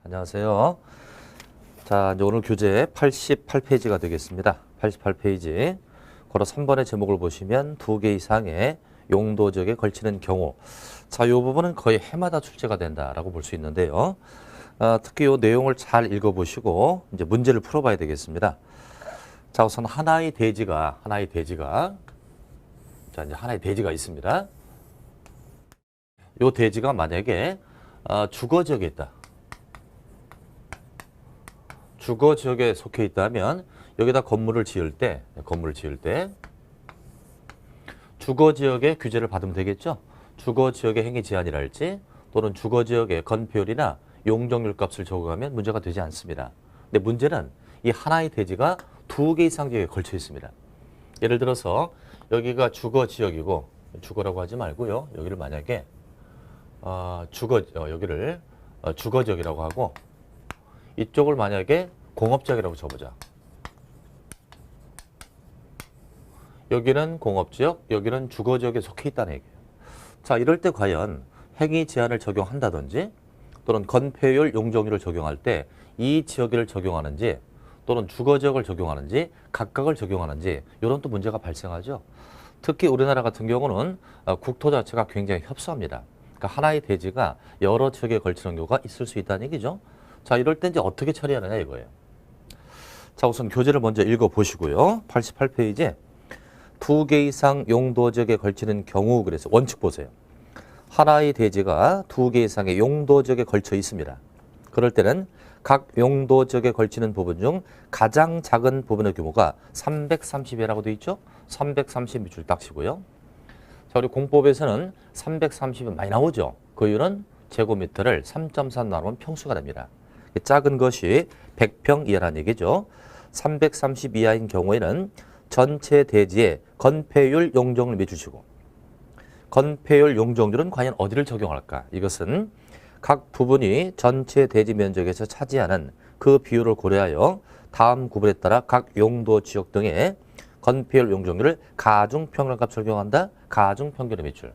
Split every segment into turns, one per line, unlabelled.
안녕하세요. 자, 이제 오늘 교재 88페이지가 되겠습니다. 88페이지. 걸어 3번의 제목을 보시면 2개 이상의 용도 지역에 걸치는 경우. 자, 이 부분은 거의 해마다 출제가 된다라고 볼 수 있는데요. 특히 이 내용을 잘 읽어보시고 이제 문제를 풀어봐야 되겠습니다. 자, 우선 하나의 대지가 자, 이제 하나의 대지가 있습니다. 이 대지가 만약에 주거 지역에 있다. 주거 지역에 속해 있다면 여기다 건물을 지을 때 주거 지역의 규제를 받으면 되겠죠. 주거 지역의 행위 제한이랄지 또는 주거 지역의 건폐율이나 용적률 값을 적용하면 문제가 되지 않습니다. 근데 문제는 이 하나의 대지가 2개 이상 지역에 걸쳐 있습니다. 예를 들어서 여기가 주거 지역이고 주거라고 하지 말고요. 여기를 만약에 여기를 주거 지역이라고 하고 이쪽을 만약에 공업지역이라고 쳐보자. 여기는 공업지역, 여기는 주거지역에 속해 있다는 얘기예요. 자, 이럴 때 과연 행위 제한을 적용한다든지 또는 건폐율, 용적률을 적용할 때 이 지역을 적용하는지 또는 주거지역을 적용하는지 각각을 적용하는지 이런 또 문제가 발생하죠. 특히 우리나라 같은 경우는 국토 자체가 굉장히 협소합니다. 그러니까 하나의 대지가 여러 지역에 걸치는 경우가 있을 수 있다는 얘기죠. 자, 이럴 때 이제 어떻게 처리하느냐 이거예요. 자, 우선 교재를 먼저 읽어보시고요. 88페이지에 2개 이상 용도 지역에 걸치는 경우 그래서 원칙 보세요. 하나의 대지가 2개 이상의 용도 지역에 걸쳐 있습니다. 그럴 때는 각 용도 지역에 걸치는 부분 중 가장 작은 부분의 규모가 330이라고 되어 있죠. 330 밑줄 딱 치고요. 자, 우리 공법에서는 330은 많이 나오죠. 그 이유는 제곱미터를 3.4 나누면 평수가 됩니다. 작은 것이 100평 이하라는 얘기죠. 330 이하인 경우에는 전체 대지의 건폐율, 용적률 밑주시고 건폐율, 용적률은 과연 어디를 적용할까? 이것은 각 부분이 전체 대지 면적에서 차지하는 그 비율을 고려하여 다음 구분에 따라 각 용도 지역 등의 건폐율, 용적률을 가중평균값 적용한다. 가중평균의 밑줄.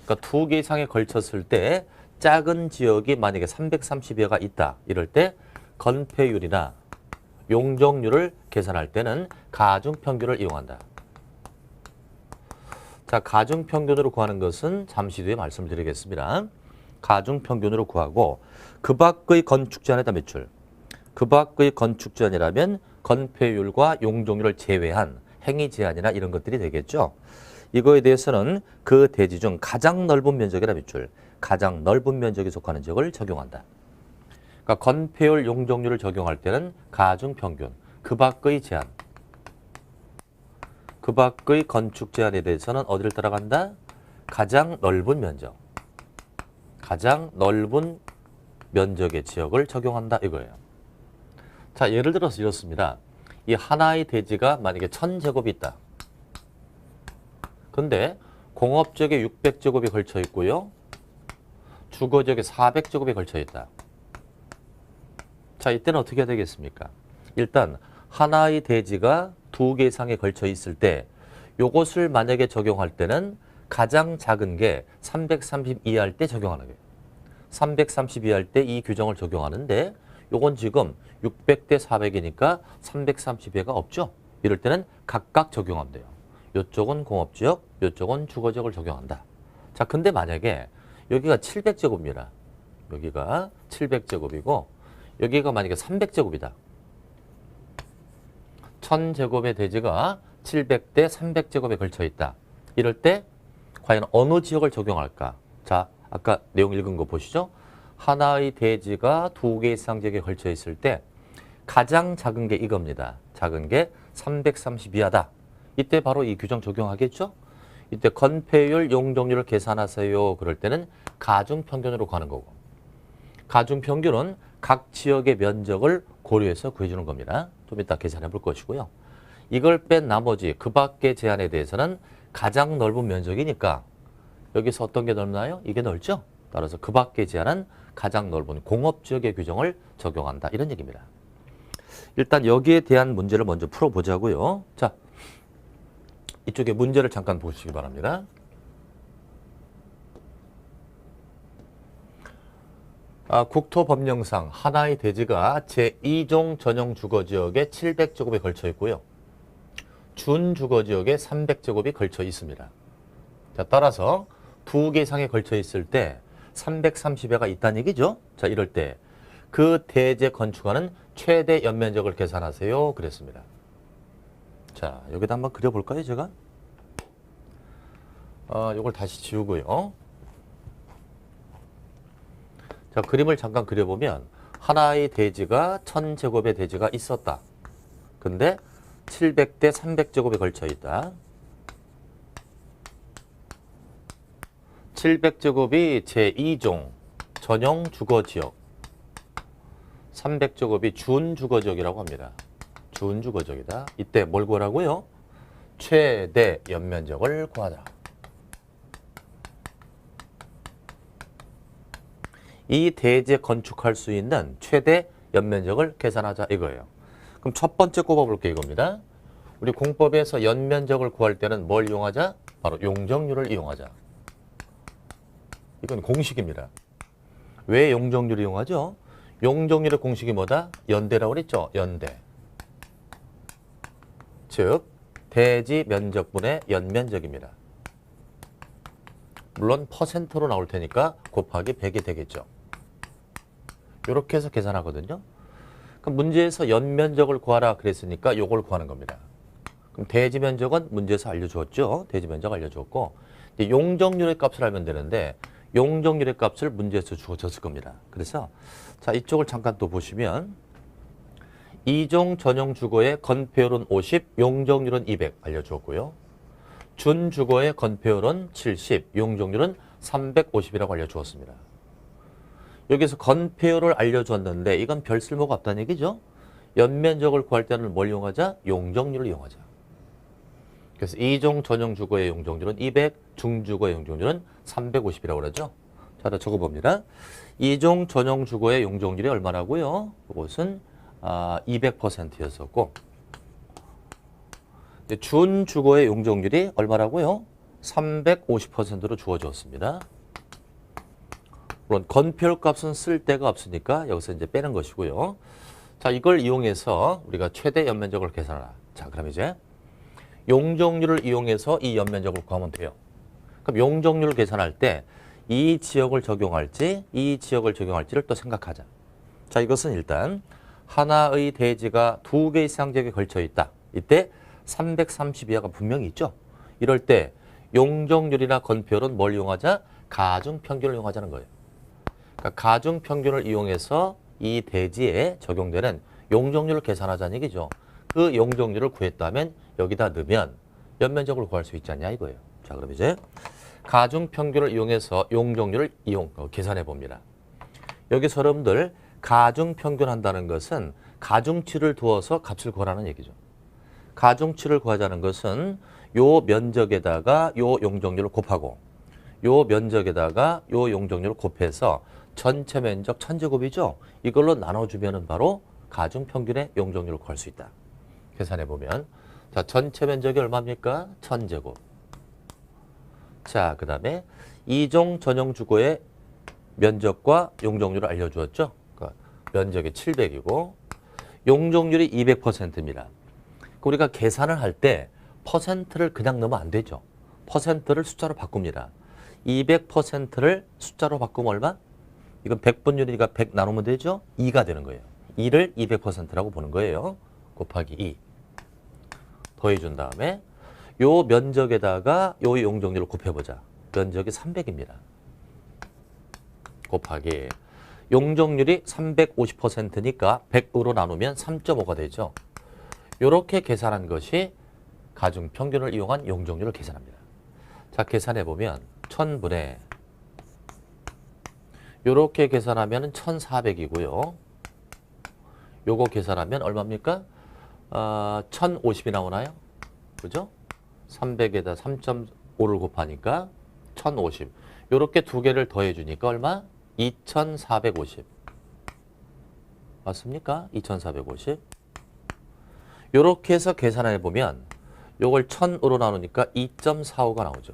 그러니까 2개 이상에 걸쳤을 때 작은 지역이 만약에 330여가 있다. 이럴 때 건폐율이나 용적률을 계산할 때는 가중평균을 이용한다. 자, 가중평균으로 구하는 것은 잠시 뒤에 말씀드리겠습니다. 가중평균으로 구하고 그 밖의 건축 제한에다 매출. 그 밖의 건축 제한이라면 건폐율과 용적률을 제외한 행위 제한이나 이런 것들이 되겠죠. 이거에 대해서는 그 대지 중 가장 넓은 면적이라 매출. 가장 넓은 면적에 속하는 지역을 적용한다. 그러니까 건폐율, 용적률을 적용할 때는 가중평균, 그 밖의 제한, 그 밖의 건축 제한에 대해서는 어디를 따라간다? 가장 넓은 면적, 가장 넓은 면적의 지역을 적용한다 이거예요. 자, 예를 들어서 이렇습니다. 이 하나의 대지가 만약에 1000제곱이 있다. 근데 공업지역에 600제곱이 걸쳐 있고요. 주거지역에 400제곱이 걸쳐 있다. 자, 이때는 어떻게 해야 되겠습니까? 일단 하나의 대지가 2개 이상에 걸쳐 있을 때 요것을 만약에 적용할 때는 가장 작은 게 330 이하일 때 적용하는 거예요. 330 이하일 때 이 규정을 적용하는데 요건 지금 600대 400이니까 330회가 없죠. 이럴 때는 각각 적용하면 돼요. 요쪽은 공업지역, 요쪽은 주거지역을 적용한다. 자, 근데 만약에 여기가 700제곱입니다. 여기가 700제곱이고 여기가 만약에 300제곱이다. 1000제곱의 대지가 700대 300제곱에 걸쳐 있다. 이럴 때 과연 어느 지역을 적용할까? 자, 아까 내용 읽은 거 보시죠. 하나의 대지가 2개 이상 지역에 걸쳐 있을 때 가장 작은 게 이겁니다. 작은 게 330 이하다. 이때 바로 이 규정 적용하겠죠? 이때 건폐율, 용적률을 계산하세요. 그럴 때는 가중평균으로 가는 거고. 가중평균은 각 지역의 면적을 고려해서 구해주는 겁니다. 좀 이따 계산해 볼 것이고요. 이걸 뺀 나머지 그 밖의 제한에 대해서는 가장 넓은 면적이니까 여기서 어떤 게 넓나요? 이게 넓죠? 따라서 그 밖의 제한은 가장 넓은 공업지역의 규정을 적용한다. 이런 얘기입니다. 일단 여기에 대한 문제를 먼저 풀어보자고요. 자, 이쪽에 문제를 잠깐 보시기 바랍니다. 국토법령상 하나의 대지가 제2종 전용 주거지역에 700제곱에 걸쳐 있고요. 준주거지역에 300제곱이 걸쳐 있습니다. 자, 따라서 두 개 이상에 걸쳐 있을 때 330여가 있다는 얘기죠. 자, 이럴 때 그 대지에 건축하는 최대 연면적을 계산하세요. 그랬습니다. 자, 여기다 한번 그려볼까요, 제가? 이걸 다시 지우고요. 자, 그림을 잠깐 그려보면 하나의 대지가 1000제곱의 대지가 있었다. 근데 700대 300제곱에 걸쳐 있다. 700제곱이 제2종 전용 주거지역, 300제곱이 준주거지역이라고 합니다. 준주거지역이다. 이때 뭘 구하라고요? 최대 연면적을 구하라. 이 대지에 건축할 수 있는 최대 연면적을 계산하자 이거예요. 그럼 첫 번째 꼽아볼게요. 이겁니다. 우리 공법에서 연면적을 구할 때는 뭘 이용하자? 바로 용적률을 이용하자. 이건 공식입니다. 왜 용적률을 이용하죠? 용적률의 공식이 뭐다? 연대라고 그랬죠? 연대. 즉 대지 면적분의 연면적입니다. 물론 퍼센트로 나올 테니까 곱하기 100이 되겠죠. 이렇게 해서 계산하거든요. 그럼 문제에서 연면적을 구하라 그랬으니까 이걸 구하는 겁니다. 그럼 대지 면적은 문제에서 알려주었죠. 대지 면적 알려주었고 이제 용적률의 값을 알면 되는데 용적률의 값을 문제에서 주어졌을 겁니다. 그래서 자, 이쪽을 잠깐 또 보시면 2종 전용 주거의 건폐율은 50, 용적률은 200 알려주었고요. 준주거의 건폐율은 70, 용적률은 350이라고 알려주었습니다. 여기서 건폐율을 알려주었는데 이건 별 쓸모가 없다는 얘기죠. 연면적을 구할 때는 뭘 이용하자? 용적률을 이용하자. 그래서 2종 전용 주거의 용적률은 200, 중주거의 용적률은 350이라고 그러죠. 자, 다 적어봅니다. 2종 전용 주거의 용적률이 얼마라고요? 이것은 200%였었고 준주거의 용적률이 얼마라고요? 350%로 주어졌습니다. 물론 건폐율 값은 쓸 데가 없으니까 여기서 이제 빼는 것이고요. 자, 이걸 이용해서 우리가 최대 연면적을 계산하라. 자, 그럼 이제 용적률을 이용해서 이 연면적을 구하면 돼요. 그럼 용적률을 계산할 때 이 지역을 적용할지 이 지역을 적용할지를 또 생각하자. 자, 이것은 일단 하나의 대지가 두 개 이상 지역에 걸쳐 있다. 이때 330 이하가 분명히 있죠. 이럴 때 용적률이나 건폐율은 뭘 이용하자? 가중평균을 이용하자는 거예요. 그러니까 가중평균을 이용해서 이 대지에 적용되는 용적률을 계산하자는 얘기죠. 그 용적률을 구했다면 여기다 넣으면 연면적을 구할 수 있지 않냐 이거예요. 자, 그럼 이제 가중평균을 이용해서 용적률을 계산해 봅니다. 여기서 여러분들 가중평균 한다는 것은 가중치를 두어서 값을 구하라는 얘기죠. 가중치를 구하자는 것은 요 면적에다가 요 용적률을 곱하고 요 면적에다가 요 용적률을 곱해서 전체 면적 1000제곱이죠. 이걸로 나눠주면 바로 가중평균의 용적률을 구할 수 있다. 계산해보면 자, 전체 면적이 얼마입니까? 1000제곱. 자, 그 다음에 2종 전용 주거의 면적과 용적률을 알려주었죠. 그러니까 면적이 700이고 용적률이 200%입니다. 우리가 계산을 할 때 퍼센트를 그냥 넣으면 안 되죠. 퍼센트를 숫자로 바꿉니다. 200%를 숫자로 바꾸면 얼마? 이건 100분율이니까 100 나누면 되죠? 2가 되는 거예요. 2를 200%라고 보는 거예요. 곱하기 2. 더해준 다음에 요 면적에다가 요 용적률을 곱해보자. 면적이 300입니다. 곱하기 용적률이 350%니까 100으로 나누면 3.5가 되죠. 이렇게 계산한 것이 가중평균을 이용한 용적률을 계산합니다. 자, 계산해보면 1000분의 이렇게 계산하면 1400이고요. 요거 계산하면 얼마입니까? 1050이 나오나요? 그죠? 300에다 3.5를 곱하니까 1050. 요렇게 두 개를 더해주니까 얼마? 2450. 맞습니까? 2450. 요렇게 해서 계산해 보면 요걸 1000으로 나누니까 2.45가 나오죠.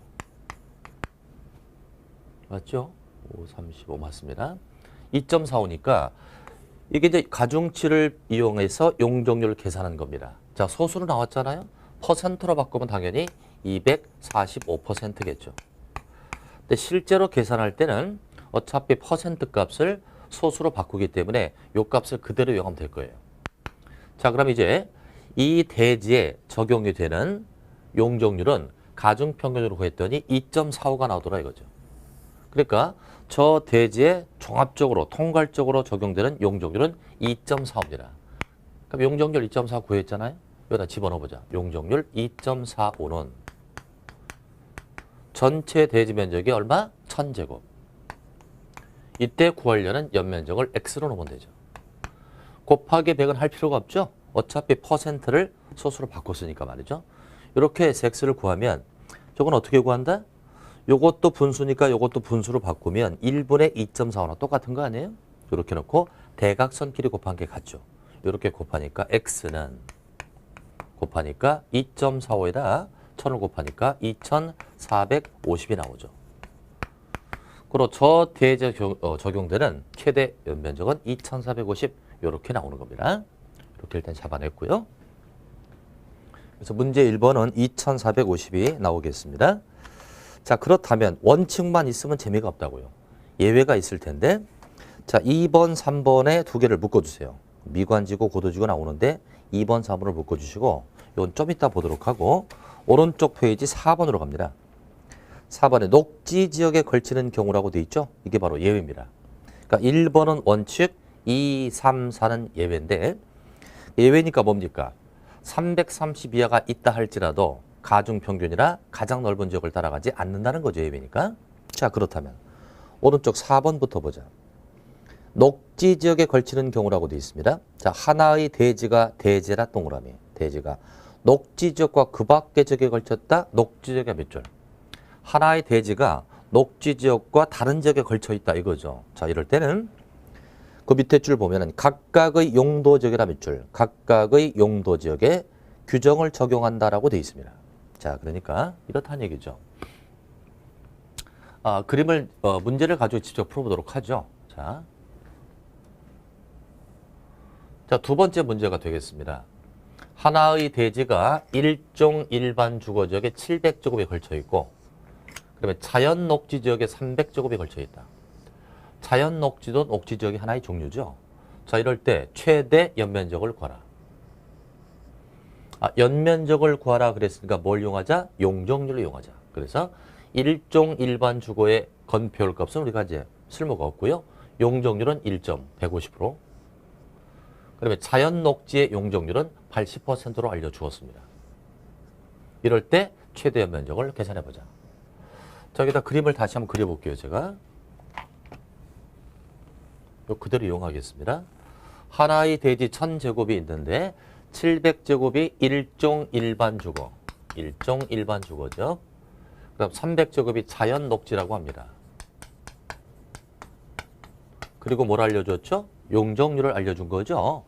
맞죠? 5, 35 맞습니다. 2.45니까 이게 이제 가중치를 이용해서 용적률을 계산한 겁니다. 자, 소수로 나왔잖아요. 퍼센트로 바꾸면 당연히 245%겠죠. 근데 실제로 계산할 때는 어차피 퍼센트 값을 소수로 바꾸기 때문에 요 값을 그대로 이용하면 될 거예요. 자, 그럼 이제 이 대지에 적용이 되는 용적률은 가중평균으로 구했더니 2.45가 나오더라 이거죠. 그러니까 저 대지에 종합적으로 통괄적으로 적용되는 용적률은 2.45입니다. 그럼 용적률 2.45 구했잖아요. 여기다 집어넣어보자. 용적률 2.45는 전체 대지 면적이 얼마? 1000제곱. 이때 구하려는 연면적을 x로 놓으면 되죠. 곱하기 100은 할 필요가 없죠. 어차피 퍼센트를 소수로 바꿨으니까 말이죠. 이렇게 해서 x를 구하면 저건 어떻게 구한다? 요것도 분수니까 요것도 분수로 바꾸면 1분의 2.45나 똑같은 거 아니에요? 이렇게 놓고 대각선끼리 곱한 게 같죠. 이렇게 곱하니까 x는 곱하니까 2.45에다 1000을 곱하니까 2450이 나오죠. 그리고 저 대지에 적용되는 최대 연면적은 2450 이렇게 나오는 겁니다. 이렇게 일단 잡아냈고요. 그래서 문제 1번은 2450이 나오겠습니다. 자, 그렇다면 원칙만 있으면 재미가 없다고요. 예외가 있을 텐데, 자, 2번, 3번에 두 개를 묶어주세요. 미관지고 고도지고 나오는데 2번, 3번을 묶어주시고 이건 좀 이따 보도록 하고 오른쪽 페이지 4번으로 갑니다. 4번에 녹지 지역에 걸치는 경우라고 돼 있죠. 이게 바로 예외입니다. 그러니까 1번은 원칙, 2, 3, 4는 예외인데 예외니까 뭡니까? 330 이하가 있다 할지라도 가중평균이라 가장 넓은 지역을 따라가지 않는다는 거죠. 예외니까. 자, 그렇다면 오른쪽 4번부터 보자. 녹지 지역에 걸치는 경우라고 되어 있습니다. 자, 하나의 대지가 대지라 동그라미. 대지가 녹지 지역과 그 밖의 지역에 걸쳤다. 녹지 지역의 몇 줄? 하나의 대지가 녹지 지역과 다른 지역에 걸쳐 있다 이거죠. 자, 이럴 때는 그 밑에 줄 보면은 각각의 용도 지역이라 몇 줄? 각각의 용도 지역에 규정을 적용한다라고 되어 있습니다. 자, 그러니까 이렇다는 얘기죠. 그림을 문제를 가지고 직접 풀어보도록 하죠. 자, 두 번째 문제가 되겠습니다. 하나의 대지가 일종 일반 주거지역에 700제곱이 걸쳐 있고 그다음에 자연 녹지 지역에 300제곱이 걸쳐 있다. 자연 녹지도 녹지 지역이 하나의 종류죠. 자, 이럴 때 최대 연면적을 구하라. 연면적을 구하라 그랬으니까 뭘 이용하자? 용적률을 이용하자. 그래서 일종 일반 주거의 건폐율 값은 우리가 이제 쓸모가 없고요. 용적률은 1.150%. 그다음에 자연 녹지의 용적률은 80%로 알려주었습니다. 이럴 때 최대 연면적을 계산해 보자. 자, 여기다 그림을 다시 한번 그려볼게요. 제가 요 그대로 이용하겠습니다. 하나의 대지 1000제곱이 있는데 700제곱이 일종 일반 주거, 일종 일반 주거죠. 그다음 300제곱이 자연 녹지라고 합니다. 그리고 뭘 알려줬죠? 용적률을 알려준 거죠.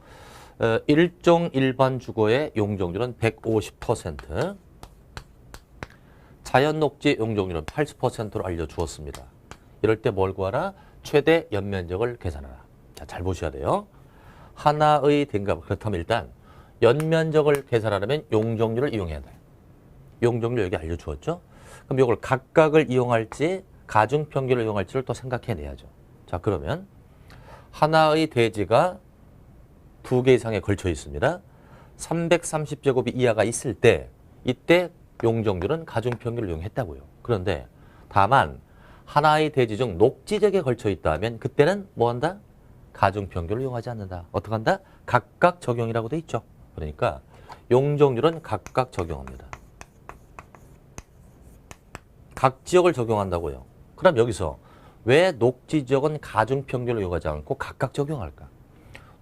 일종 일반 주거의 용적률은 150%, 자연 녹지 용적률은 80%로 알려주었습니다. 이럴 때 뭘 구하라? 최대 연면적을 계산하라. 자, 잘 보셔야 돼요. 하나의 대가 그렇다면 일단 연면적을 계산하려면 용적률을 이용해야 돼요. 용적률 여기 알려주었죠? 그럼 이걸 각각을 이용할지 가중평균을 이용할지를 또 생각해내야죠. 자, 그러면 하나의 대지가 2개 이상에 걸쳐 있습니다. 330제곱이 이하가 있을 때 이때 용적률은 가중평균을 이용했다고요. 그런데 다만 하나의 대지 중 녹지 지역에 걸쳐 있다면 그때는 뭐 한다? 가중평균을 이용하지 않는다. 어떻게 한다? 각각 적용이라고 돼 있죠. 그러니까 용적률은 각각 적용합니다. 각 지역을 적용한다고요. 그럼 여기서 왜 녹지 지역은 가중평균을 이용하지 않고 각각 적용할까?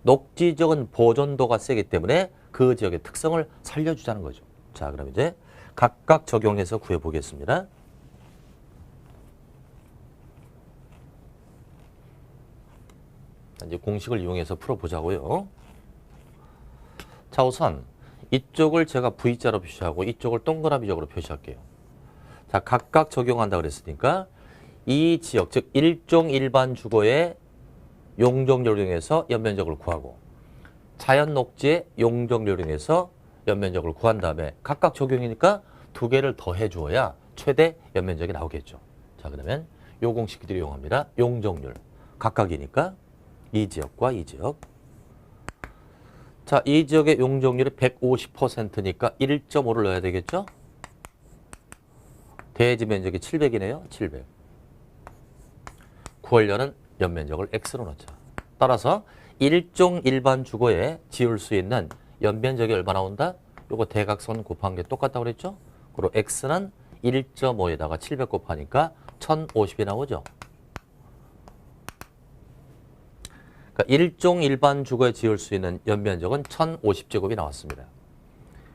녹지 지역은 보존도가 세기 때문에 그 지역의 특성을 살려주자는 거죠. 자, 그럼 이제 각각 적용해서 구해보겠습니다. 이제 공식을 이용해서 풀어보자고요. 자, 우선 이쪽을 제가 V자로 표시하고 이쪽을 동그라미적으로 표시할게요. 자, 각각 적용한다 그랬으니까 이 지역, 즉 일종 일반 주거의 용적률을 이용해서 연면적을 구하고 자연 녹지의 용적률을 이용해서 연면적을 구한 다음에 각각 적용이니까 두 개를 더해 주어야 최대 연면적이 나오겠죠. 자, 그러면 요 공식 그대로 이용합니다. 용적률 각각이니까 이 지역과 이 지역. 자, 이 지역의 용적률이 150%니까 1.5를 넣어야 되겠죠? 대지 면적이 700이네요. 700. 구하려는 연면적을 X로 넣자. 따라서 일종 일반 주거에 지을 수 있는 연면적이 얼마 나온다? 요거 대각선 곱한 게 똑같다고 그랬죠? 그리고 X는 1.5에다가 700 곱하니까 1050이 나오죠. 그러니까 일종 일반 주거에 지을 수 있는 연면적은 1050제곱이 나왔습니다.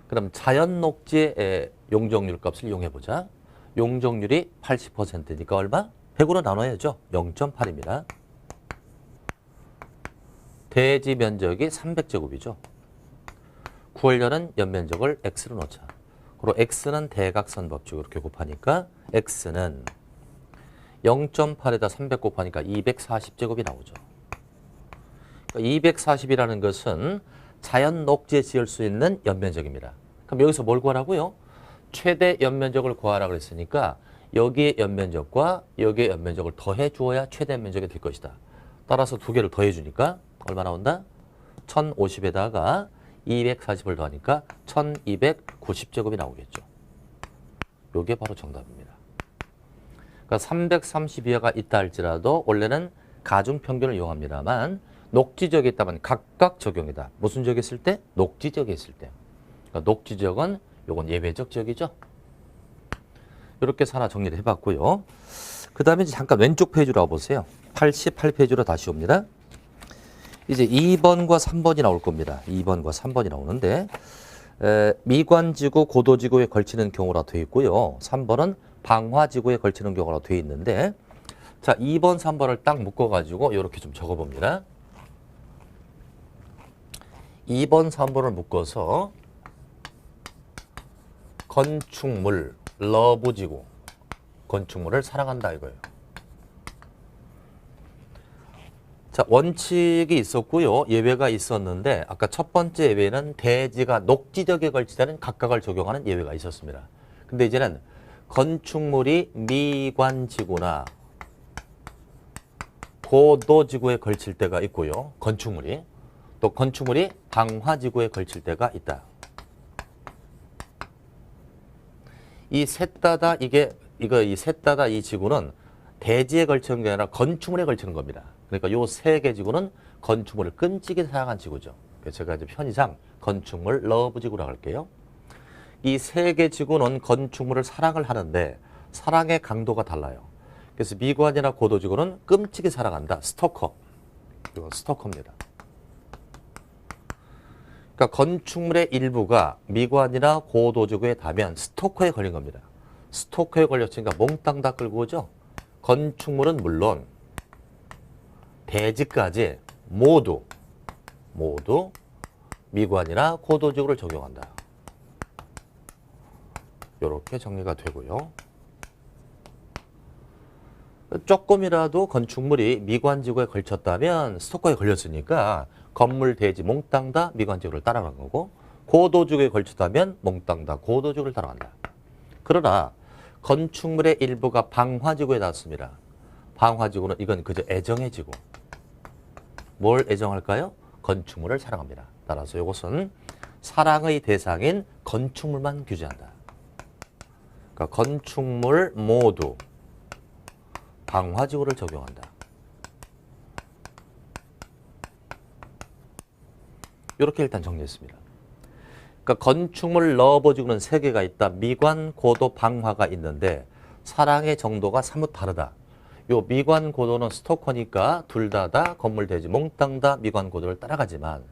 그럼 자연 녹지의 용적률 값을 이용해보자. 용적률이 80%니까 얼마? 100으로 나눠야죠. 0.8입니다. 대지 면적이 300제곱이죠. 구하려는 연면적을 X로 넣자. 그리고 X는 대각선 법칙 이렇게 곱하니까 X는 0.8에다 300 곱하니까 240제곱이 나오죠. 그러니까 240이라는 것은 자연 녹지에 지을 수 있는 연면적입니다. 그럼 여기서 뭘 구하라고요? 최대 연면적을 구하라고 했으니까 여기의 연면적과 여기의 연면적을 더해 주어야 최대 연면적이 될 것이다. 따라서 두 개를 더해 주니까 얼마 나온다? 1050에다가 240을 더하니까 1290제곱이 나오겠죠. 이게 바로 정답입니다. 그러니까 332호가 있다 할지라도 원래는 가중평균을 이용합니다만 녹지적에 있다면 각각 적용이다. 무슨 지역에 있을 때? 녹지적에 있을 때. 그러니까 녹지적은 요건 예외적 지역이죠. 이렇게 해서 하나 정리를 해봤고요. 그 다음에 잠깐 왼쪽 페이지로 와보세요. 88페이지로 다시 옵니다. 이제 2번과 3번이 나올 겁니다. 2번과 3번이 나오는데 미관지구, 고도지구에 걸치는 경우라 되어 있고요. 3번은 방화지구에 걸치는 경우라 되어 있는데 자, 2번, 3번을 딱 묶어가지고 이렇게 좀 적어봅니다. 2번, 3번을 묶어서 건축물, 러브지구, 건축물을 사랑한다 이거예요. 자, 원칙이 있었고요. 예외가 있었는데 아까 첫 번째 예외는 대지가 녹지적에 걸치다는 각각을 적용하는 예외가 있었습니다. 근데 이제는 건축물이 미관지구나 고도지구에 걸칠 때가 있고요. 건축물이 또 건축물이 방화지구에 걸칠 때가 있다. 이 셋 다다 이 셋 다다 이 지구는 대지에 걸치는 게 아니라 건축물에 걸치는 겁니다. 그러니까 요 세 개 지구는 건축물을 끈질기게 사랑한 지구죠. 그래서 제가 이제 편의상 건축물 러브 지구라고 할게요. 이 세 개 지구는 건축물을 사랑을 하는데 사랑의 강도가 달라요. 그래서 미관이나 고도지구는 끔찍이 사랑한다. 스토커. 이건 스토커입니다. 그러니까 건축물의 일부가 미관이나 고도지구에 닿으면 스토커에 걸린 겁니다. 스토커에 걸렸으니까 몽땅 다 끌고 오죠. 건축물은 물론 대지까지 모두 미관이나 고도지구를 적용한다. 이렇게 정리가 되고요. 조금이라도 건축물이 미관지구에 걸쳤다면 스토커에 걸렸으니까 건물, 대지 몽땅 다 미관지구를 따라간 거고 고도지구에 걸쳤다면 몽땅 다 고도지구를 따라간다. 그러나 건축물의 일부가 방화지구에 닿았습니다. 방화지구는 이건 그저 애정의 지구. 뭘 애정할까요? 건축물을 사랑합니다. 따라서 이것은 사랑의 대상인 건축물만 규제한다. 그러니까 건축물 모두 방화지구를 적용한다. 이렇게 일단 정리했습니다. 그러니까 건축물 러버지구는 세 개가 있다. 미관, 고도, 방화가 있는데 사랑의 정도가 사뭇 다르다. 요 미관, 고도는 스토커니까 둘 다 건물, 대지 몽땅 다 미관, 고도를 따라가지만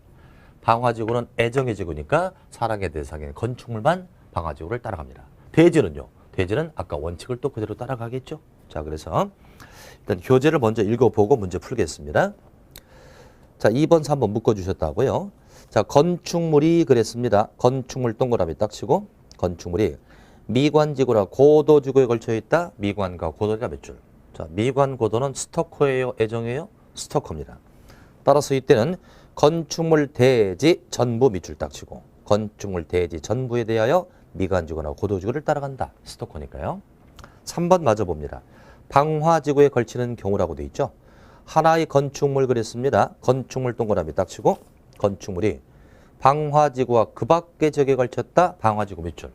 방화지구는 애정의 지구니까 사랑의 대상인 건축물만 방화지구를 따라갑니다. 대지는요. 대지는 아까 원칙을 또 그대로 따라가겠죠. 자, 그래서 일단 교재를 먼저 읽어보고 문제 풀겠습니다. 자, 2번, 3번 묶어주셨다고요. 자, 건축물이 그랬습니다. 건축물 동그라미 딱 치고 건축물이 미관지구라 고도지구에 걸쳐 있다. 미관과 고도가 몇 줄? 자, 미관, 고도는 스토커예요? 애정이에요? 스토커입니다. 따라서 이때는 건축물 대지 전부 밑줄 딱 치고 건축물 대지 전부에 대하여 미관지구나 고도지구를 따라간다. 스토커니까요. 3번 맞아 봅니다. 방화지구에 걸치는 경우라고 돼 있죠. 하나의 건축물 그랬습니다. 건축물 동그라미 딱 치고 건축물이 방화지구와 그 밖의 지역에 걸쳤다. 방화지구 밑줄.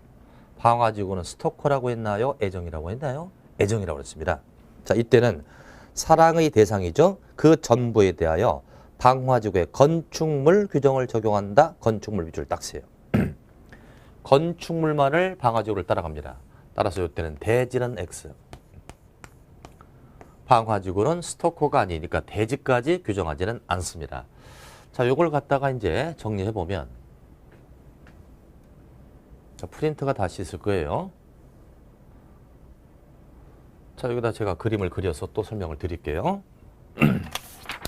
방화지구는 스토커라고 했나요? 애정이라고 했나요? 애정이라고 했습니다. 자, 이때는 사랑의 대상이죠. 그 전부에 대하여 방화지구의 건축물 규정을 적용한다. 건축물 밑줄 딱 세요. 건축물만을 방화지구를 따라갑니다. 따라서 이때는 대지는 X. 방화지구는 스토커가 아니니까 대지까지 규정하지는 않습니다. 자, 요걸 갖다가 이제 정리해 보면 자, 프린트가 다시 있을 거예요. 자, 여기다 제가 그림을 그려서 또 설명을 드릴게요.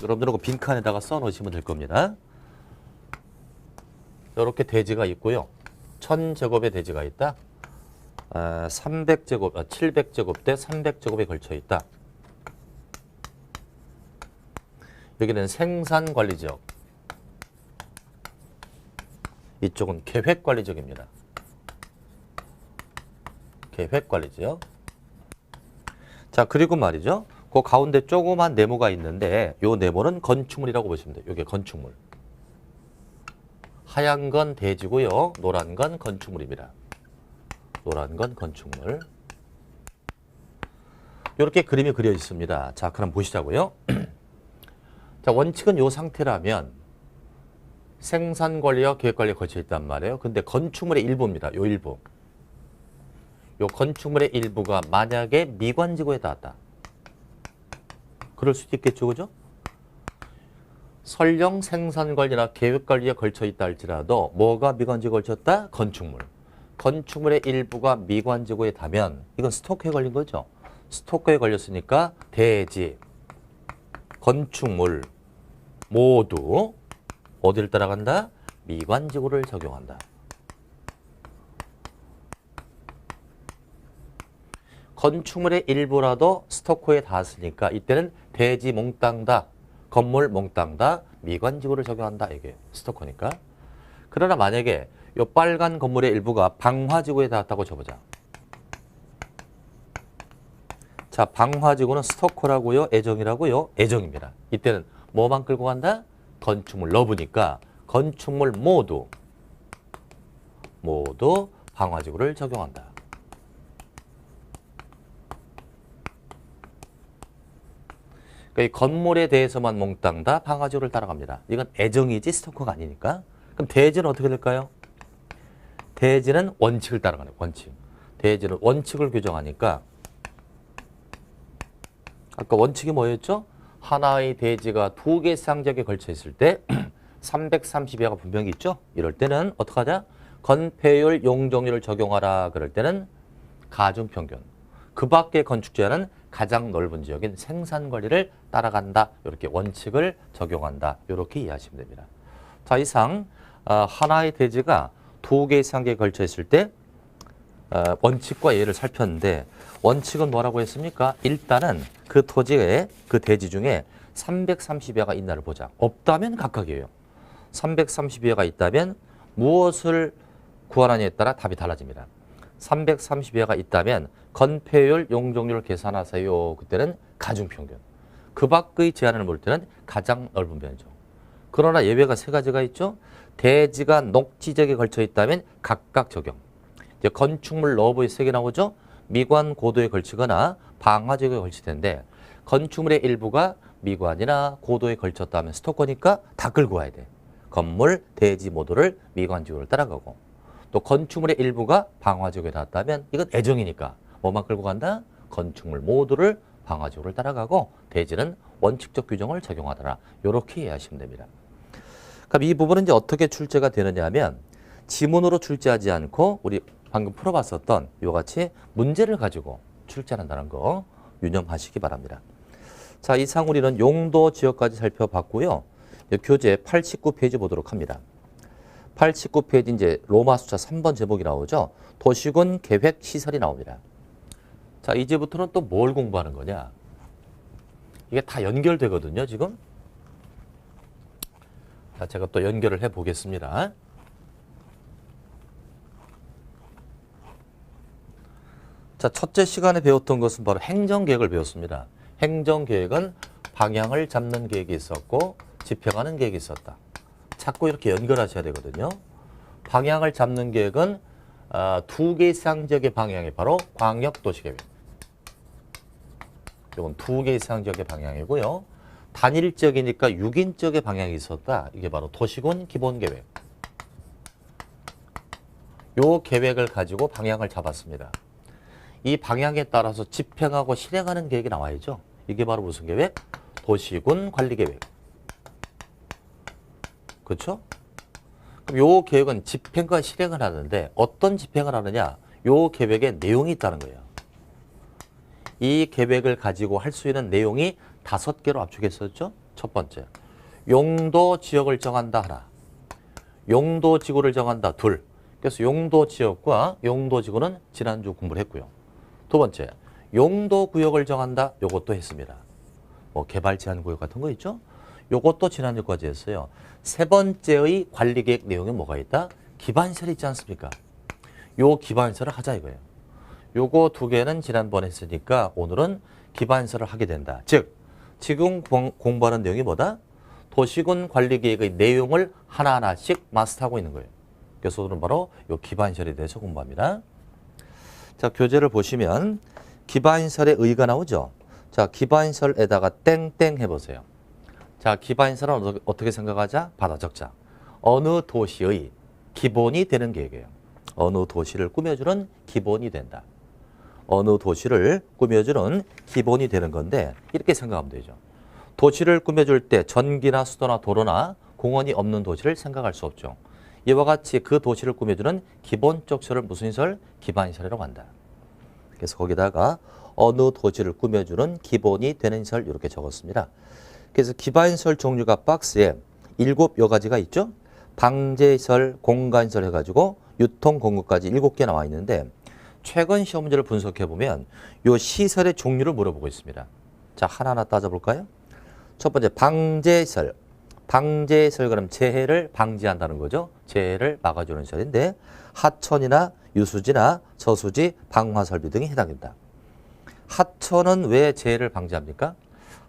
여러분들은 빈칸에다가 써 놓으시면 될 겁니다. 이렇게 대지가 있고요. 1000제곱의 대지가 있다. 700제곱 대 300제곱에 걸쳐 있다. 여기는 생산관리지역. 이쪽은 계획관리지역입니다. 계획관리지역. 자, 그리고 말이죠. 그 가운데 조그만 네모가 있는데 요 네모는 건축물이라고 보시면 돼요. 이게 건축물. 하얀 건 대지고요. 노란 건 건축물입니다. 노란 건 건축물. 이렇게 그림이 그려 있습니다. 자, 그럼 보시자고요. 자, 원칙은 이 상태라면 생산관리와 계획관리에 걸쳐 있단 말이에요. 근데 건축물의 일부입니다. 요 일부. 요 건축물의 일부가 만약에 미관지구에 닿았다. 그럴 수도 있겠죠, 그죠? 설령 생산관리나 계획관리에 걸쳐 있다 할지라도 뭐가 미관지구에 걸쳤다? 건축물. 건축물의 일부가 미관지구에 닿으면 이건 스토커에 걸린 거죠. 스토커에 걸렸으니까 대지, 건축물 모두 어디를 따라간다? 미관지구를 적용한다. 건축물의 일부라도 스토커에 닿았으니까 이때는 대지 몽땅 다, 건물 몽땅 다 미관지구를 적용한다. 이게 스토커니까. 그러나 만약에 이 빨간 건물의 일부가 방화지구에 닿았다고 쳐보자. 자, 방화지구는 스토커라고요? 애정이라고요? 애정입니다. 이때는 뭐만 끌고 간다? 건축물 러브니까 건축물 모두 방화지구를 적용한다. 그러니까 이 건물에 대해서만 몽땅 다 방화지구를 따라갑니다. 이건 애정이지 스토커가 아니니까. 그럼 대지는 어떻게 될까요? 대지는 원칙을 따라가는 거예요. 원칙. 대지는 원칙을 규정하니까 아까 원칙이 뭐였죠? 하나의 대지가 두 개 상지역에 걸쳐 있을 때 330여가 분명히 있죠? 이럴 때는 어떻게 하자? 건폐율, 용적률을 적용하라. 그럴 때는 가중평균. 그 밖의 건축 제한은 가장 넓은 지역인 생산관리를 따라간다. 이렇게 원칙을 적용한다. 이렇게 이해하시면 됩니다. 자, 이상 하나의 대지가 두 개의 상지에 걸쳐 있을 때 원칙과 예를 살폈는데 원칙은 뭐라고 했습니까? 일단은 그 토지에 그 대지 중에 330여가 있나를 보자. 없다면 각각이에요. 330여가 있다면 무엇을 구하느냐에 따라 답이 달라집니다. 330여가 있다면 건폐율, 용적률을 계산하세요. 그때는 가중평균. 그 밖의 제한을 볼 때는 가장 넓은 면적. 그러나 예외가 세 가지가 있죠. 대지가 녹지지역에 걸쳐 있다면 각각 적용. 이제 건축물 러브의 세 개 나오죠. 미관 고도에 걸치거나 방화지역에 걸칠 텐데 건축물의 일부가 미관이나 고도에 걸쳤다면 스토커니까 다 끌고 와야 돼. 건물, 대지 모두를 미관지구를 따라가고 또 건축물의 일부가 방화지역에 닿았다면 이건 애정이니까 뭐만 끌고 간다? 건축물 모두를 방화지구를 따라가고 대지는 원칙적 규정을 적용하더라. 이렇게 이해하시면 됩니다. 그럼 이 부분은 이제 어떻게 출제가 되느냐 하면 지문으로 출제하지 않고 우리 방금 풀어봤었던 이와 같이 문제를 가지고 출제한다는 거 유념하시기 바랍니다. 자, 이상 우리는 용도 지역까지 살펴봤고요. 교재 89페이지 보도록 합니다. 89페이지 이제 로마 숫자 3번 제목이 나오죠. 도시군 계획 시설이 나옵니다. 자, 이제부터는 또 뭘 공부하는 거냐? 이게 다 연결되거든요, 지금. 자, 제가 또 연결을 해 보겠습니다. 자, 첫째 시간에 배웠던 것은 바로 행정계획을 배웠습니다. 행정계획은 방향을 잡는 계획이 있었고 집행하는 계획이 있었다. 자꾸 이렇게 연결하셔야 되거든요. 방향을 잡는 계획은 두 개 이상 지역의 방향이 바로 광역도시계획. 이건 두 개 이상 지역의 방향이고요. 단일 지역이니까 6인 지역의 방향이 있었다. 이게 바로 도시군 기본계획. 요 계획을 가지고 방향을 잡았습니다. 이 방향에 따라서 집행하고 실행하는 계획이 나와야죠. 이게 바로 무슨 계획? 도시군 관리계획. 그렇죠? 그럼 요 계획은 집행과 실행을 하는데 어떤 집행을 하느냐? 요 계획에 내용이 있다는 거예요. 이 계획을 가지고 할 수 있는 내용이 5개로 압축했었죠. 첫 번째, 용도 지역을 정한다 하나, 용도 지구를 정한다 둘. 그래서 용도 지역과 용도 지구는 지난주 공부를 했고요. 두 번째, 용도 구역을 정한다. 요것도 했습니다. 뭐 개발 제한 구역 같은 거 있죠. 요것도 지난주까지 했어요. 세 번째의 관리계획 내용에 뭐가 있다? 기반시설 있지 않습니까? 요 기반시설을 하자 이거예요. 요거 두 개는 지난번에 했으니까 오늘은 기반시설을 하게 된다. 즉 지금 공부하는 내용이 뭐다? 도시군 관리계획의 내용을 하나하나씩 마스터하고 있는 거예요. 그래서 오늘은 바로 요 기반시설에 대해서 공부합니다. 자, 교재를 보시면 기반시설의 의의가 나오죠. 자, 기반시설에다가 땡땡 해보세요. 자, 기반시설은 어떻게 생각하자? 받아 적자. 어느 도시의 기본이 되는 계획이에요. 어느 도시를 꾸며주는 기본이 된다. 어느 도시를 꾸며주는 기본이 되는 건데 이렇게 생각하면 되죠. 도시를 꾸며줄 때 전기나 수도나 도로나 공원이 없는 도시를 생각할 수 없죠. 이와 같이 그 도시를 꾸며주는 기본적 시설을 무슨 시설? 기반시설이라고 한다. 그래서 거기다가 어느 도시를 꾸며주는 기본이 되는 시설 이렇게 적었습니다. 그래서 기반시설 종류가 박스에 7가지가 있죠. 방제시설, 공간시설 해가지고 유통공급까지 7개 나와 있는데 최근 시험 문제를 분석해 보면 이 시설의 종류를 물어보고 있습니다. 자, 하나하나 따져볼까요? 첫 번째, 방제시설. 방제시설 그럼 재해를 방지한다는 거죠. 재해를 막아주는 시설인데 하천이나 유수지나 저수지, 방화설비 등이 해당된다. 하천은 왜 재해를 방지합니까?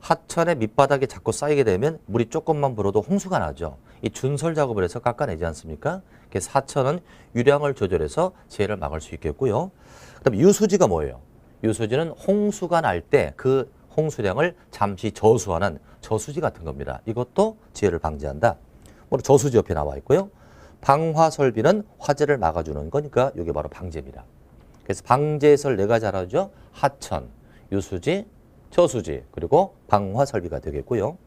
하천의 밑바닥에 자꾸 쌓이게 되면 물이 조금만 불어도 홍수가 나죠. 이 준설 작업을 해서 깎아내지 않습니까? 그래서 하천은 유량을 조절해서 재해를 막을 수 있겠고요. 그다음에 유수지가 뭐예요? 유수지는 홍수가 날 때 그 홍수량을 잠시 저수하는 저수지 같은 겁니다. 이것도 재해를 방지한다. 뭐 저수지 옆에 나와 있고요. 방화설비는 화재를 막아주는 거니까 이게 바로 방제입니다. 그래서 방제시설 4가지 알아죠? 하천, 유수지, 저수지, 그리고 방화설비가 되겠고요.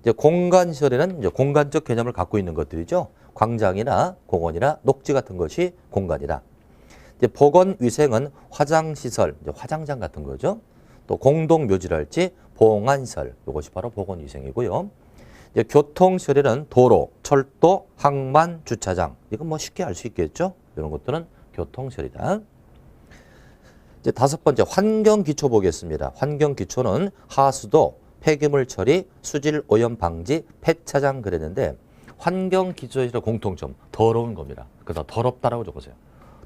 이제 공간시설에는 이제 공간적 개념을 갖고 있는 것들이죠. 광장이나 공원이나 녹지 같은 것이 공간이다. 이제 보건위생은 화장시설, 이제 화장장 같은 거죠. 또 공동묘지랄지 봉안시설, 이것이 바로 보건위생이고요. 이제 교통시설에는 도로, 철도, 항만, 주차장. 이건 뭐 쉽게 알 수 있겠죠. 이런 것들은 교통시설이다. 이제 5번째 환경기초 보겠습니다. 환경기초는 하수도, 폐기물 처리, 수질 오염 방지, 폐차장 그랬는데 환경기초의 공통점, 더러운 겁니다. 그래서 더럽다라고 적으세요.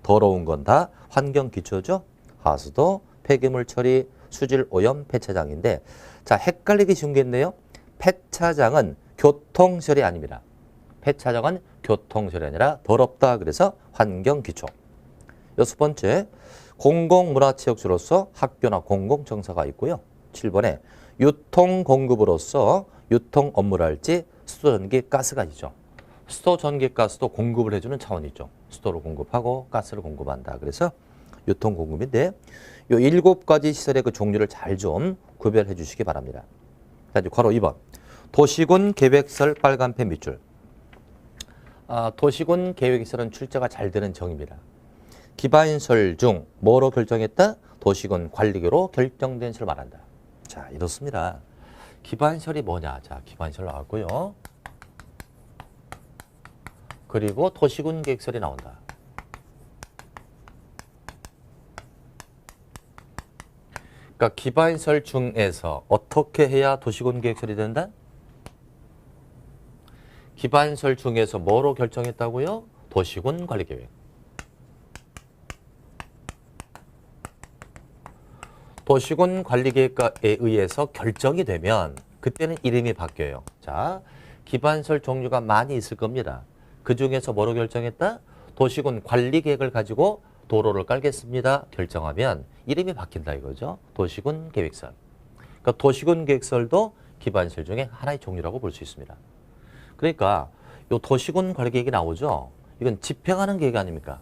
더러운 건 다 환경기초죠. 하수도, 폐기물 처리, 수질 오염, 폐차장인데 자, 헷갈리기 쉬운 게 있네요. 폐차장은 교통시설이 아닙니다. 폐차장은 교통시설이 아니라 더럽다. 그래서 환경기초. 6번째 공공문화체육시로서 학교나 공공청사가 있고요. 7번에 유통공급으로서 유통 업무를 할지 수도, 전기, 가스가 있죠. 수도, 전기, 가스도 공급을 해주는 차원이죠. 수도를 공급하고 가스를 공급한다. 그래서 유통공급인데 이 7가지 시설의 그 종류를 잘 좀 구별해 주시기 바랍니다. 자, 이제 괄호 2번. 도시군 계획시설 빨간펜 밑줄. 도시군 계획시설은 출제가 잘 되는 정의입니다. 기반시설 중 뭐로 결정했다? 도시군 관리계로 결정된 시설을 말한다. 자, 이렇습니다. 기반시설이 뭐냐? 자, 기반시설 나왔고요. 그리고 도시군 계획시설이 나온다. 그러니까 기반시설 중에서 어떻게 해야 도시군 계획시설이 된다? 기반설 중에서 뭐로 결정했다고요? 도시군 관리계획. 도시군 관리계획에 의해서 결정이 되면 그때는 이름이 바뀌어요. 자, 기반설 종류가 많이 있을 겁니다. 그 중에서 뭐로 결정했다? 도시군 관리계획을 가지고 도로를 깔겠습니다. 결정하면 이름이 바뀐다 이거죠. 도시군 계획설. 그러니까 도시군 계획설도 기반설 중에 하나의 종류라고 볼 수 있습니다. 그러니까 이 도시군 관리계획이 나오죠. 이건 집행하는 계획 아닙니까?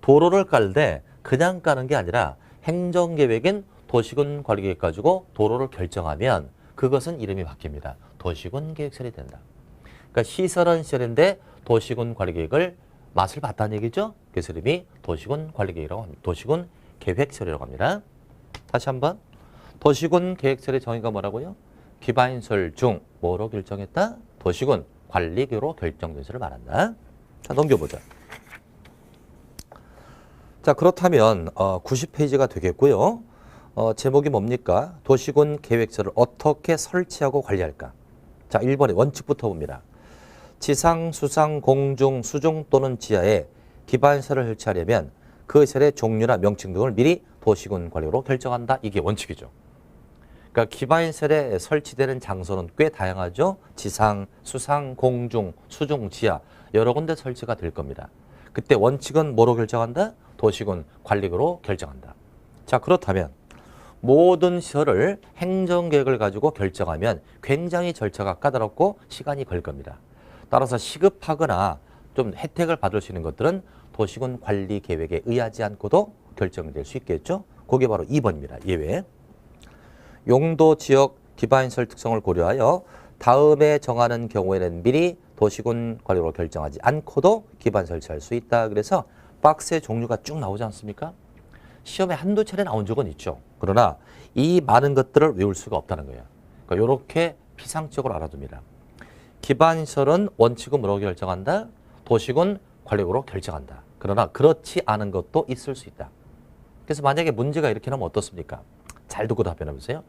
도로를 깔 때 그냥 까는 게 아니라 행정계획인 도시군 관리계획 가지고 도로를 결정하면 그것은 이름이 바뀝니다. 도시군 계획설이 된다. 그러니까 시설은 시설인데 도시군 관리계획을 맛을 봤다는 얘기죠. 그래서 이름이 도시군 관리계획이라고 합니다. 도시군 계획설이라고 합니다. 다시 한번. 도시군 계획설의 정의가 뭐라고요? 기반설 중 뭐로 결정했다? 도시군 관리계획으로 결정된 것을 말한다. 자, 넘겨보자. 자, 그렇다면 90페이지가 되겠고요. 제목이 뭡니까? 도시군 계획서를 어떻게 설치하고 관리할까? 자, 1번의 원칙부터 봅니다. 지상, 수상, 공중, 수중 또는 지하에 기반설을 설치하려면 그 설의 종류나 명칭 등을 미리 도시군 관리로 결정한다. 이게 원칙이죠. 그러니까 기반설에 설치되는 장소는 꽤 다양하죠. 지상, 수상, 공중, 수중, 지하 여러 군데 설치가 될 겁니다. 그때 원칙은 뭐로 결정한다? 도시군 관리로 결정한다. 자, 그렇다면 모든 시설을 행정계획을 가지고 결정하면 굉장히 절차가 까다롭고 시간이 걸 겁니다. 따라서 시급하거나 좀 혜택을 받을 수 있는 것들은 도시군 관리 계획에 의하지 않고도 결정될 수 있겠죠. 그게 바로 2번입니다. 예외. 용도 지역 기반시설 특성을 고려하여 다음에 정하는 경우에는 미리 도시군 관리로 결정하지 않고도 기반 설치할 수 있다. 그래서 박스의 종류가 쭉 나오지 않습니까? 시험에 한두 차례 나온 적은 있죠. 그러나 이 많은 것들을 외울 수가 없다는 거예요. 그러니까 이렇게 피상적으로 알아둡니다. 기반시설은 원칙은 뭐라고 결정한다? 도시군 관리로 결정한다. 그러나 그렇지 않은 것도 있을 수 있다. 그래서 만약에 문제가 이렇게 나오면 어떻습니까? 잘 듣고 답변해 보세요.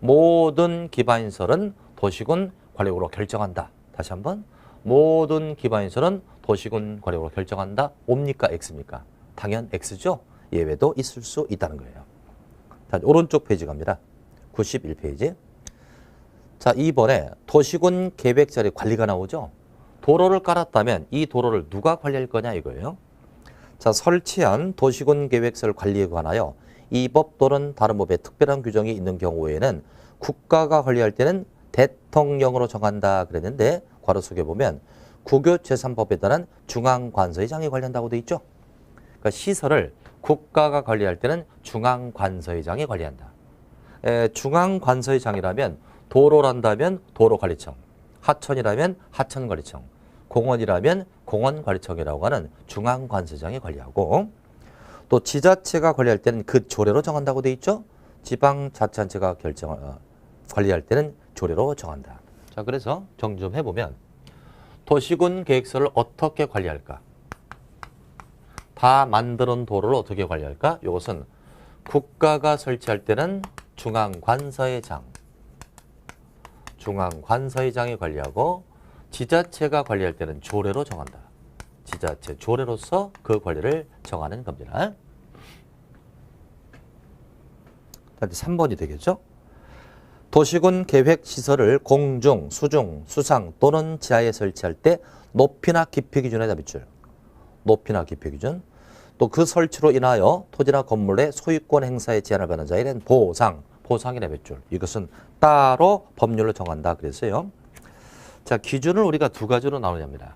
모든 기반시설은 도시군 관리로 결정한다. 다시 한번. 모든 기반시설은 도시군 관리로 결정한다. O입니까? X입니까? 당연 X죠. 예외도 있을 수 있다는 거예요. 자, 오른쪽 페이지 갑니다. 91페이지. 자, 2번에 도시군 계획설의 관리가 나오죠. 도로를 깔았다면 이 도로를 누가 관리할 거냐 이거예요. 자, 설치한 도시군 계획설 관리에 관하여 이 법 또는 다른 법에 특별한 규정이 있는 경우에는 국가가 관리할 때는 대통령으로 정한다 그랬는데 괄호 속에 보면 국유재산법에 따른 중앙관서의장이 관리한다고 돼 있죠. 그러니까 시설을 국가가 관리할 때는 중앙관서의장이 관리한다. 중앙관서의장이라면 도로란다면 도로관리청, 하천이라면 하천관리청, 공원이라면 공원관리청이라고 하는 중앙관서장이 관리하고 또 지자체가 관리할 때는 그 조례로 정한다고 돼 있죠. 지방자치단체가 관리할 때는 조례로 정한다. 자, 그래서 정리 좀 해보면 도시군 계획서를 어떻게 관리할까? 다 만드는 도로를 어떻게 관리할까? 이것은 국가가 설치할 때는 중앙관서의장, 중앙관서의장이 관리하고 지자체가 관리할 때는 조례로 정한다. 지자체 조례로서 그 관리를 정하는 겁니다. 3번이 되겠죠? 도시군 계획 시설을 공중, 수중, 수상 또는 지하에 설치할 때 높이나 깊이 기준에 대비줄. 높이나 깊이 기준. 또 그 설치로 인하여 토지나 건물의 소유권 행사에 제한을 받는 자에 대한 보상이나 뱃줄. 이것은 따로 법률로 정한다 그랬어요. 자, 기준을 우리가 두 가지로 나누렵니다.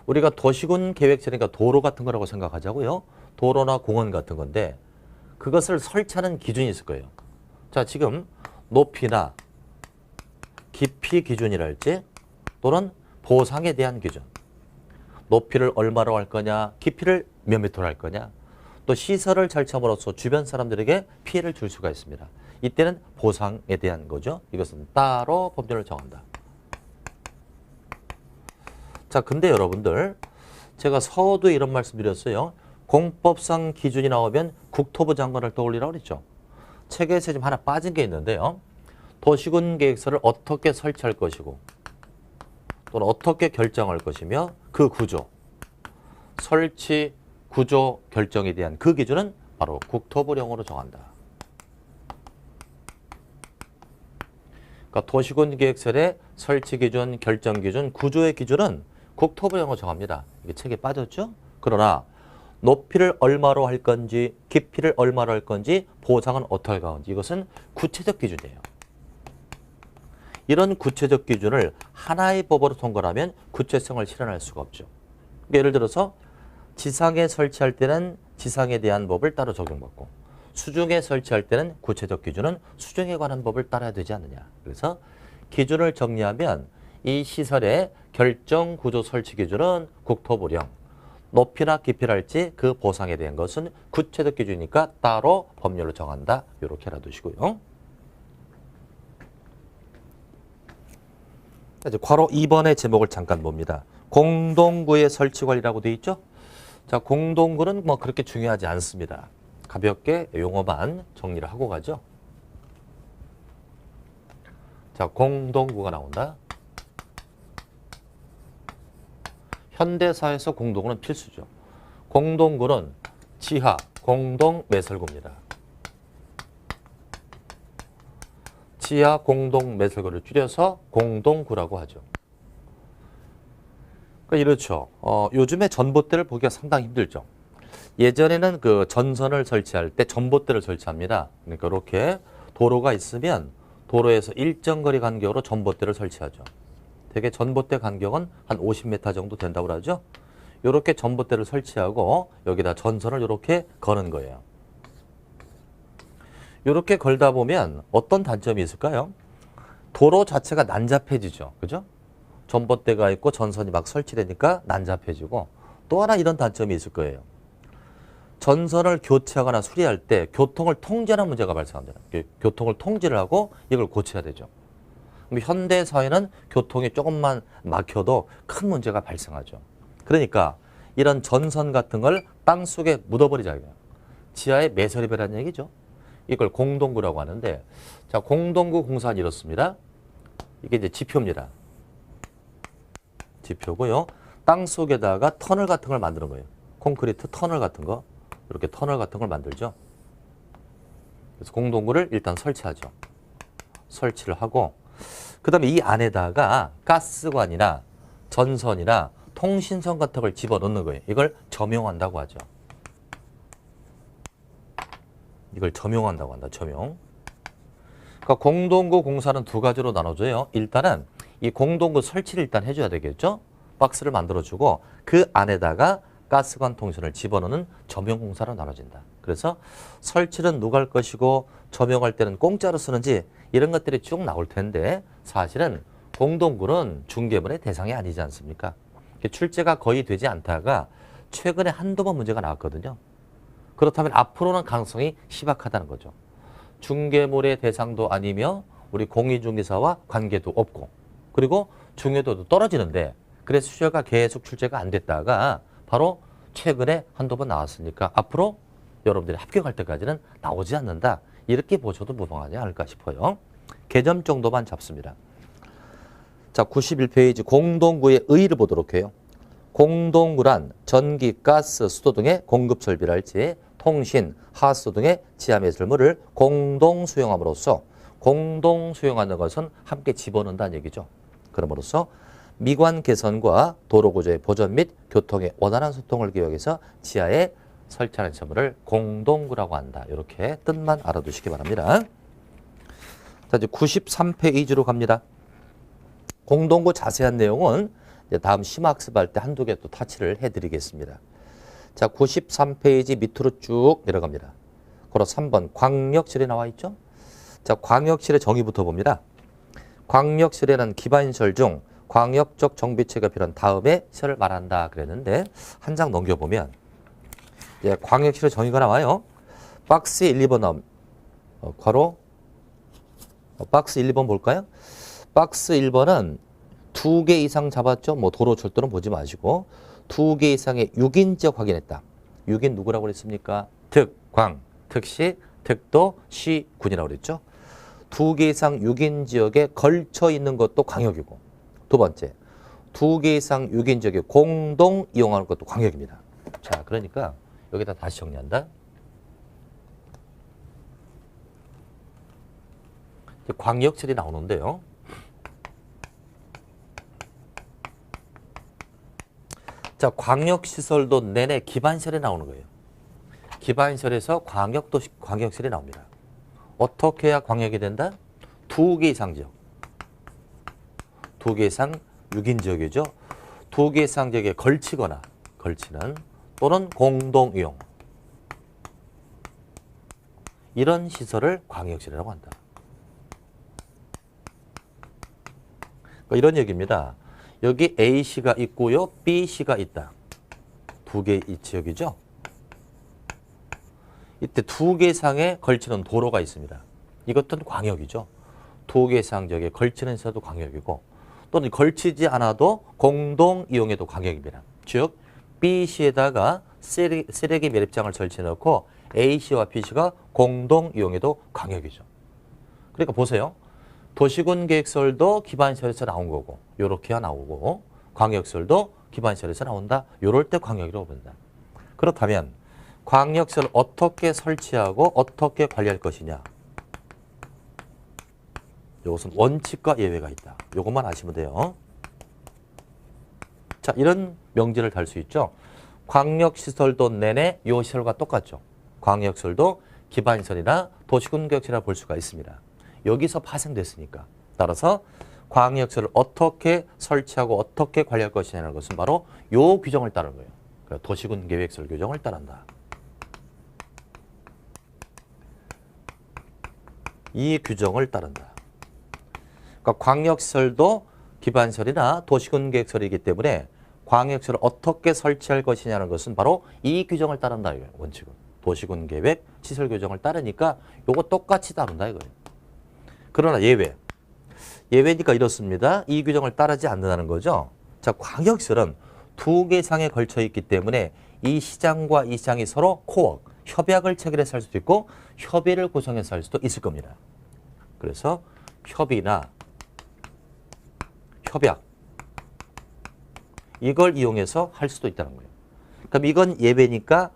우리가 도시군 계획서니까 도로 같은 거라고 생각하자고요. 도로나 공원 같은 건데 그것을 설치하는 기준이 있을 거예요. 자, 지금 높이나 깊이 기준이랄지 또는 보상에 대한 기준. 높이를 얼마로 할 거냐, 깊이를 몇 미터로 할 거냐. 또 시설을 설치함으로써 주변 사람들에게 피해를 줄 수가 있습니다. 이때는 보상에 대한 거죠. 이것은 따로 법률을 정한다. 자, 근데 여러분들 제가 서두에 이런 말씀 드렸어요. 공법상 기준이 나오면 국토부 장관을 떠올리라고 그랬죠. 책에서 지금 하나 빠진 게 있는데요. 도시군 계획서를 어떻게 설치할 것이고 또는 어떻게 결정할 것이며 그 구조, 설치 구조 결정에 대한 그 기준은 바로 국토부령으로 정한다. 그러니까 도시군 계획설의 설치 기준, 결정 기준, 구조의 기준은 국토부령으로 정합니다. 이게 책에 빠졌죠? 그러나 높이를 얼마로 할 건지, 깊이를 얼마로 할 건지, 보상은 어떻게 할 건지 이것은 구체적 기준이에요. 이런 구체적 기준을 하나의 법으로 통과하면 구체성을 실현할 수가 없죠. 그러니까 예를 들어서 지상에 설치할 때는 지상에 대한 법을 따로 적용받고 수중에 설치할 때는 구체적 기준은 수중에 관한 법을 따라야 되지 않느냐. 그래서 기준을 정리하면 이 시설의 결정 구조 설치 기준은 국토부령, 높이나 깊이를 할지 그 보상에 대한 것은 구체적 기준이니까 따로 법률로 정한다. 이렇게 알아두시고요. 이제 괄호 2번의 제목을 잠깐 봅니다. 공동구의 설치관리라고 되어 있죠? 자, 공동구는 뭐 그렇게 중요하지 않습니다. 가볍게 용어만 정리를 하고 가죠. 자, 공동구가 나온다. 현대사에서 공동구는 필수죠. 공동구는 지하 공동매설구입니다. 지하 공동매설구를 줄여서 공동구라고 하죠. 그러니까 이렇죠. 요즘에 전봇대를 보기가 상당히 힘들죠. 예전에는 그 전선을 설치할 때 전봇대를 설치합니다. 그러니까 이렇게 도로가 있으면 도로에서 일정 거리 간격으로 전봇대를 설치하죠. 되게 전봇대 간격은 한 50m 정도 된다고 하죠. 이렇게 전봇대를 설치하고 여기다 전선을 이렇게 거는 거예요. 이렇게 걸다 보면 어떤 단점이 있을까요? 도로 자체가 난잡해지죠. 그죠? 전봇대가 있고 전선이 막 설치되니까 난잡해지고 또 하나 이런 단점이 있을 거예요. 전선을 교체하거나 수리할 때 교통을 통제하는 문제가 발생합니다. 교통을 통제를 하고 이걸 고쳐야 되죠. 그럼 현대 사회는 교통이 조금만 막혀도 큰 문제가 발생하죠. 그러니까 이런 전선 같은 걸 땅속에 묻어버리자. 지하에 매설입이라는 얘기죠. 이걸 공동구라고 하는데, 자, 공동구 공사는 이렇습니다. 이게 이제 지표입니다. 지표고요. 땅 속에다가 터널 같은 걸 만드는 거예요. 콘크리트 터널 같은 거. 이렇게 터널 같은 걸 만들죠. 그래서 공동구를 일단 설치하죠. 설치를 하고 그 다음에 이 안에다가 가스관이나 전선이나 통신선 같은 걸 집어넣는 거예요. 이걸 점용한다고 하죠. 이걸 점용한다고 한다. 점용. 그러니까 공동구 공사는 두 가지로 나눠져요. 일단은 이 공동구 설치를 일단 해줘야 되겠죠. 박스를 만들어주고 그 안에다가 가스관 통신을 집어넣는 점용 공사로 나눠진다. 그래서 설치는 누가 할 것이고 점용할 때는 공짜로 쓰는지 이런 것들이 쭉 나올 텐데 사실은 공동구는 중개물의 대상이 아니지 않습니까? 출제가 거의 되지 않다가 최근에 한두 번 문제가 나왔거든요. 그렇다면 앞으로는 가능성이 희박하다는 거죠. 중개물의 대상도 아니며 우리 공인중개사와 관계도 없고 그리고 중요도도 떨어지는데 그래서 수요가 계속 출제가 안 됐다가 바로 최근에 한두 번 나왔으니까 앞으로 여러분들이 합격할 때까지는 나오지 않는다. 이렇게 보셔도 무방하지 않을까 싶어요. 개점 정도만 잡습니다. 자, 91페이지 공동구의 의의를 보도록 해요. 공동구란 전기, 가스, 수도 등의 공급 설비를 할지 통신, 하수 등의 지하 매설물을 공동 수용함으로써 공동 수용하는 것은 함께 집어넣는다는 얘기죠. 그럼으로써 미관 개선과 도로 구조의 보전 및 교통의 원활한 소통을 기억해서 지하에 설치하는 시설물을 공동구라고 한다. 이렇게 뜻만 알아두시기 바랍니다. 자, 이제 93페이지로 갑니다. 공동구 자세한 내용은 이제 다음 심학습할 때 한두 개 또 타치를 해드리겠습니다. 자, 93페이지 밑으로 쭉 내려갑니다. 그리고 3번 광역실에 나와 있죠. 자, 광역실의 정의부터 봅니다. 광역실에는 기반시설 중 광역적 정비체가 필요한 다음에 시설을 말한다 그랬는데 한 장 넘겨보면 이제 광역실의 정의가 나와요. 박스 1, 2번 나옴. 괄호 박스 1, 2번 볼까요? 박스 1번은 2개 이상 잡았죠. 뭐 도로 철도는 보지 마시고 2개 이상의 6인적 확인했다. 6인 누구라고 그랬습니까? 특, 광, 특시, 특도, 시, 군이라고 그랬죠. 두 개 이상 6인 지역에 걸쳐 있는 것도 광역이고, 두 번째, 두 개 이상 6인 지역에 공동 이용하는 것도 광역입니다. 자, 그러니까 여기다 다시 정리한다. 광역설이 나오는데요. 자, 광역시설도 내내 기반설이 나오는 거예요. 기반설에서 광역설이 나옵니다. 어떻게 해야 광역이 된다? 두 개 이상 지역. 두 개 이상 6인 지역이죠. 두 개 이상 지역에 걸치는 또는 공동이용. 이런 시설을 광역시설이라고 한다. 그러니까 이런 얘기입니다. 여기 A시가 있고요. B시가 있다. 두 개의 지역이죠. 이때 두 개 이상에 걸치는 도로가 있습니다. 이것은 광역이죠. 두 개 이상 지역에 걸치는 시설도 광역이고, 또는 걸치지 않아도 공동 이용에도 광역입니다. 즉 B시에다가 쓰레기 매립장을 설치해놓고 A시와 B시가 공동 이용에도 광역이죠. 그러니까 보세요. 도시군 계획설도 기반시설에서 나온 거고, 요렇게야 나오고, 광역설도 기반시설에서 나온다. 요럴 때 광역이라고 본다. 그렇다면 광역시설을 어떻게 설치하고 어떻게 관리할 것이냐. 이것은 원칙과 예외가 있다. 요것만 아시면 돼요. 자, 이런 명제를 달 수 있죠. 광역시설도 내내 요 시설과 똑같죠. 광역시설도 기반시설이나 도시군계획설이라 볼 수가 있습니다. 여기서 파생됐으니까. 따라서 광역시설을 어떻게 설치하고 어떻게 관리할 것이냐는 것은 바로 요 규정을 따르는 거예요. 그러니까 도시군계획설 규정을 따른다. 이 규정을 따른다. 그러니까 광역시설도 기반시설이나 도시군계획설이기 때문에 광역시설을 어떻게 설치할 것이냐는 것은 바로 이 규정을 따른다. 이거예요. 원칙은. 도시군계획 시설 규정을 따르니까 요거 똑같이 따른다 이거예요. 그러나 예외니까 이렇습니다. 이 규정을 따르지 않는다는 거죠. 자, 광역시설은 두 개 이상에 걸쳐 있기 때문에 이 시장과 이 시장이 서로 코어, 협약을 체결해서 할 수도 있고 협의를 구성해서 할 수도 있을 겁니다. 그래서 협약 이걸 이용해서 할 수도 있다는 거예요. 그럼 이건 예외니까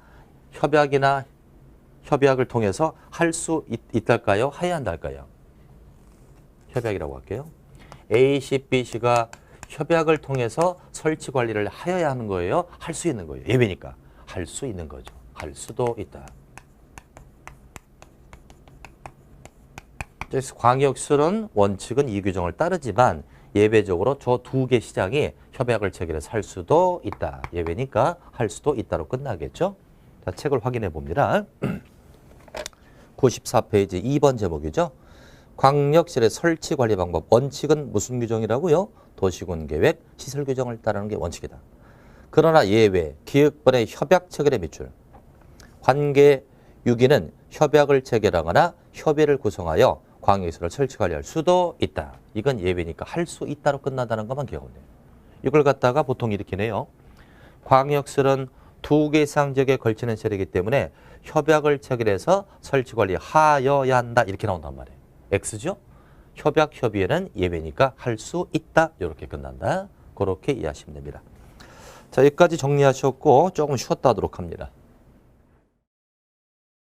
협약을 통해서 할 수 있달까요? 해야 한달까요? 협약이라고 할게요. A시, B시가 협약을 통해서 설치 관리를 하여야 하는 거예요? 할 수 있는 거예요. 예외니까. 할 수 있는 거죠. 할 수도 있다. 그래서 광역시설은 원칙은 이 규정을 따르지만 예외적으로 저 두 개 시장이 협약을 체결해서 할 수도 있다. 예외니까 할 수도 있다로 끝나겠죠. 자, 책을 확인해 봅니다. 94페이지 2번 제목이죠. 광역시설의 설치 관리 방법. 원칙은 무슨 규정이라고요? 도시군 계획, 시설 규정을 따르는 게 원칙이다. 그러나 예외, 기획본의 협약 체결의 밑줄. 관계 6인은 협약을 체결하거나 협의를 구성하여 광역시설을 설치 관리할 수도 있다. 이건 예외니까 할 수 있다로 끝난다는 것만 기억하면 돼요. 이걸 갖다가 보통 이렇게 내요. 광역시설은 두 개 이상 지역에 걸치는 시설이기 때문에 협약을 체결해서 설치 관리하여야 한다. 이렇게 나온단 말이에요. X죠? 협약 협의에는 예외니까 할 수 있다. 이렇게 끝난다. 그렇게 이해하시면 됩니다. 자, 여기까지 정리하셨고 조금 쉬었다 하도록 합니다.